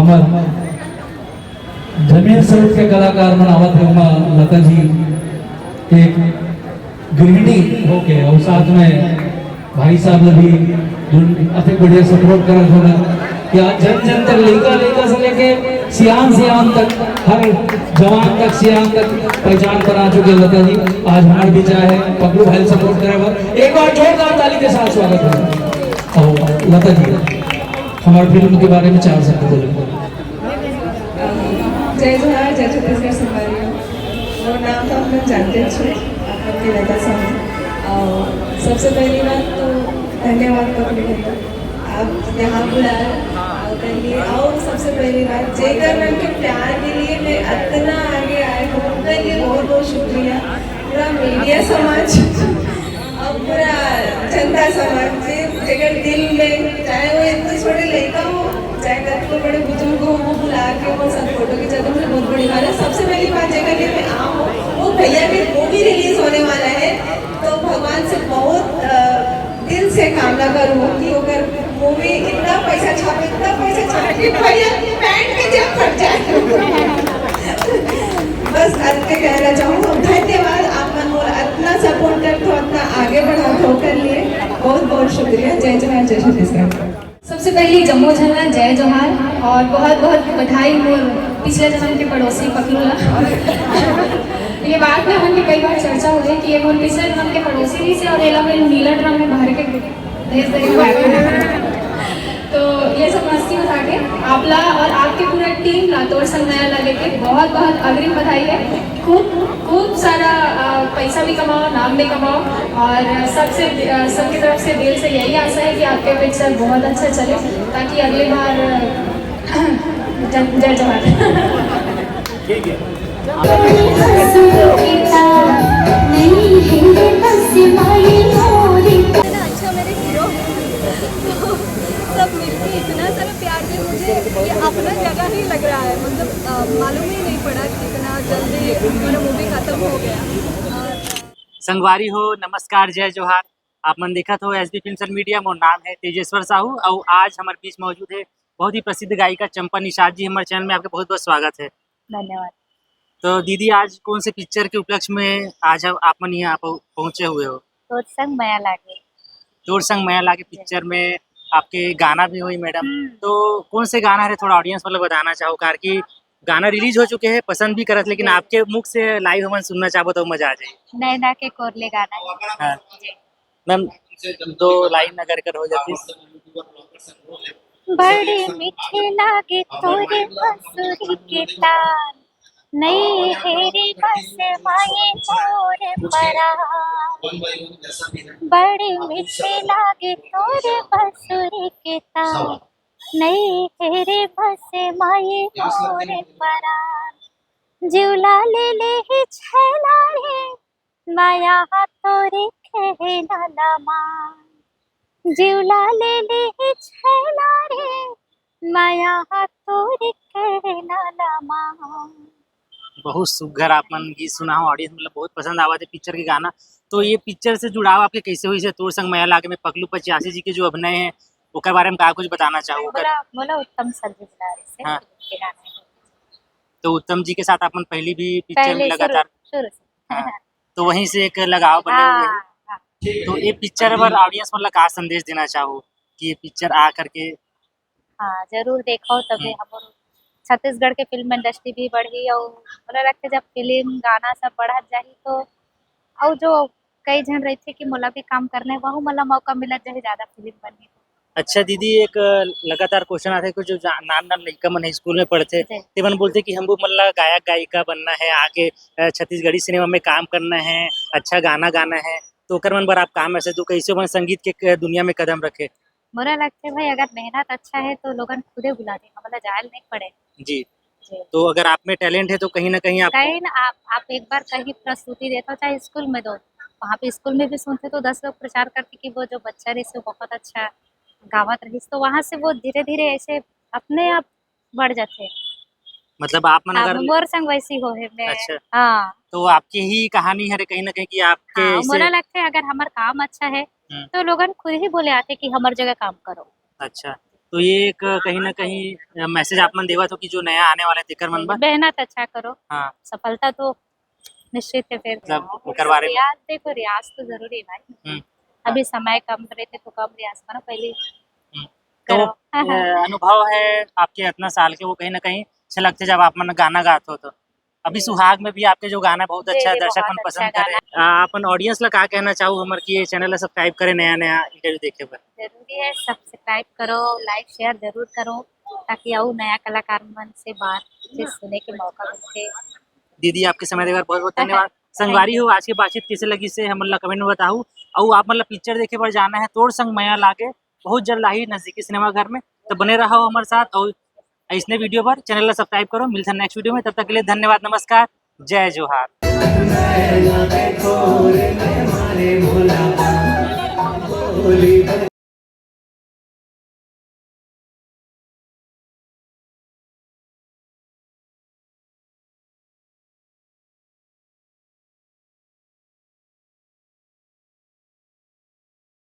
हमार जमीन सरोड के कलाकार मन आवत है लता जी एक गृहिणी हो के और साथ में भाई साहब भी अति बढ़िया सपोर्ट करत होना कि आज जन जन तक लड़का से लेके सियान तक हर जवान तक सियान तक पहचान बना चुके लता जी। आज हमारे बीच आए हैं पगलू भाई सपोर्ट करे एक बार जोरदार ताली के साथ स्वागत है। और लता जी हमारे फिल्म के बारे में 4 शब्द बोले। जय जोहार, जय छत्तीसगढ़ संगवारी और नाम तो हम लोग जानते हैं आपकी लता साहब। और सबसे पहली बात तो धन्यवाद पकड़े भैया, आप यहाँ बुलाए के लिए। और सबसे पहली बात जेकर मन के प्यार के लिए मैं इतना आगे आए हूँ उनके लिए बहुत बहुत शुक्रिया। पूरा मीडिया समाज और पूरा जनता समाज जेकर दिल में चाहे वो इतने छोटे लड़का हो चाहे कतने बड़े बुजुर्ग हो वो बुला के वो सब फोटो खिंचाते मुझे बहुत बड़ी बात है। सबसे पहली बात जेकर लिए मैं आऊँ वो भैया की मूवी रिलीज होने वाला है तो भगवान से बहुत दिल से कामना करूँ कि अगर मूवी इतना पैसा छापे कि भैया पैंट के जेब फट जाए। बस के कहना चाहूँ धन्यवाद आप मन मोर इतना सपोर्ट करते हो इतना आगे बढ़ाते हो कर लिए बहुत बहुत शुक्रिया। जय जोहार, जय छत्तीसगढ़। सबसे पहले जम्मू झलना जय जोहार और बहुत बहुत बधाई मोर पिछले जन्म के पड़ोसी पकलूला। ये बात में हमने कई बार चर्चा हो गई कि ये मोर पिछले जन्म के पड़ोसी ही से और एला में नीला ड्रम में भर के भेज देंगे। तो ये सब मस्ती उठा के आपला और आपके पूरा टीम लातोड़ संग नया लगे के बहुत बहुत अग्रिम बधाई है। खूब सारा पैसा भी कमाओ, नाम भी कमाओ और सबकी तरफ से दिल से यही आशा है कि आपके पिक्चर बहुत अच्छा चले ताकि अगली बार जय जोहार। अच्छा मेरे हीरो सब मिलके इतना सारा प्यार दे मुझे ये अपना जगह ही लग रहा है। मतलब मालूम ही नहीं पड़ा कि इतना जल्दी मेरा मूवी खत्म हो गया। संगवारी हो नमस्कार जय जोहार। आप मन देखत हो एसबी फिल्म्स एंड मीडिया। मोर नाम है तेजेश्वर साहू और आज हमारे बीच मौजूद है बहुत ही प्रसिद्ध गायिका चंपा निषाद जी। हमारे चैनल में आपका बहुत बहुत स्वागत है। धन्यवाद। तो दीदी आज कौन से पिक्चर के उपलक्ष्य में आज आप मन यहाँ पहुँचे हुए हो? तो संग माया लागे तोर संग माया लागे पिक्चर में आपके गाना भी हुई मैडम। तो कौन से गाना है थोड़ा ऑडियंस मतलब बताना चाहो कार की गाना रिलीज हो चुके हैं पसंद भी करत लेकिन आपके मुख से लाइव हम सुनना चाहो तो मजा आ जाए। नैना के कोरले गाना। हाँ मैम 2 लाइन अगर कर हो जाती। बड़े मीठे लागे तोरे बंसुरी के तान नई हेरी बस माये मोरे परान। बड़े मीठे लागे तोरे बंसुरी के तान नई हेरी बस माये मोरे परान। जिवला ले छैला रे माया तोरे खेला लमान। जिवला ले छैला रे माया तोरे खेला लमान। बहुत सुघर आप मन गीत सुना हो ऑडियंस मतलब बहुत पसंद आवा थे पिक्चर के गाना। तो ये पिक्चर से जुड़ाव आपके कैसे हुई से तोर संग माया लागे में पगलू 85 जी के जो अभिनय है ओकर बारे में का कुछ बताना चाहो? बोला उत्तम सर्विस से हाँ। के गाने तो उत्तम जी के साथ अपन पहले भी पिक्चर में पहले लगातार शुरू से। हाँ। तो वहीं से एक लगाव बने हुए हैं। हाँ, तो ये पिक्चर पर ऑडियंस मतलब का संदेश देना चाहो कि ये पिक्चर आ करके? हाँ जरूर देखो तभी हम छत्तीसगढ़ के फिल्म इंडस्ट्री भी बढ़ी और बोला लगते जब फिल्म गाना सब बढ़त जाही तो और जो कई जन रहे थे कि मोला भी काम करने वहाँ मला मौका मिला जाए ज्यादा फिल्म बनने। अच्छा दीदी एक लगातार क्वेश्चन आते हैं जो नान लड़का मन स्कूल में पढ़ते ते मन बोलते कि हमको मतलब गायक गायिका बनना है आगे छत्तीसगढ़ी सिनेमा में काम करना है अच्छा गाना गाना है तो ओकर मन बर आप काम ऐसे तो कैसे मन संगीत के दुनिया में कदम रखे? मोला लगता है भाई अगर मेहनत अच्छा है तो लोगन खुदे बुला दे मतलब जायल नहीं पड़े। जी तो अगर आप में टैलेंट है तो कहीं ना कहीं आप एक बार कहीं प्रस्तुति देते हो चाहे स्कूल में दो वहाँ पे स्कूल में भी सुनते तो 10 लोग प्रचार करते कि वो जो बच्चा रही से बहुत अच्छा गावत रही तो वहाँ से वो धीरे धीरे ऐसे अपने आप बढ़ जाते। मतलब आप मन अगर मोर संग वैसी हो है मैं। अच्छा हाँ तो आपकी ही कहानी है कहीं ना कहीं कि आपके हाँ, ऐसे मोला लगता है अगर हमार काम अच्छा है तो लोगन खुद ही बोले आते कि हमार जगह काम करो। अच्छा तो ये एक कहीं ना कहीं मैसेज आप मन देवा तो कि जो नया आने वाला है दिक्कर मन बा। मेहनत अच्छा करो, हाँ सफलता तो निश्चित है। फिर मतलब करवा रहे हैं। रियाज, देखो रियाज तो जरूरी है भाई। हम्म, अभी समय कम रहते तो कम रियाज करो पहले। हम्म। तो करो। अनुभव है आपके इतना साल के, वो कहीं ना कहीं अच्छा लगते जब आप मन गाना गाते हो तो। अभी सुहाग में भी आपके जो गाना बहुत जी, अच्छा जी, दर्शक बहुत मन अच्छा पसंद कर रहे हैं। अपन ऑडियंस ला का कहना चाहूँ हमर कि ये चैनल ला सब्सक्राइब करे नया नया इंटरव्यू देखे पर। जरूरी है, सब्सक्राइब करो, लाइक शेयर जरूर करो, ताकि और नया कलाकार मन से बातचीत सुने के मौका मिले। दीदी आपके समय देकर बहुत बहुत धन्यवाद। संगवारी हो, आज की बातचीत कैसे लगी से हम लोग कमेंट में बताओ। और आप मतलब पिक्चर देखे पर जाना है तोड़ संग मया लागे बहुत जल्द ही नजदीकी सिनेमा घर में, तो बने रहो हमारे साथ। और इसने वीडियो पर चैनल ला सब्सक्राइब करो। मिलते हैं नेक्स्ट वीडियो में, तब तक के लिए धन्यवाद, नमस्कार, जय जोहार।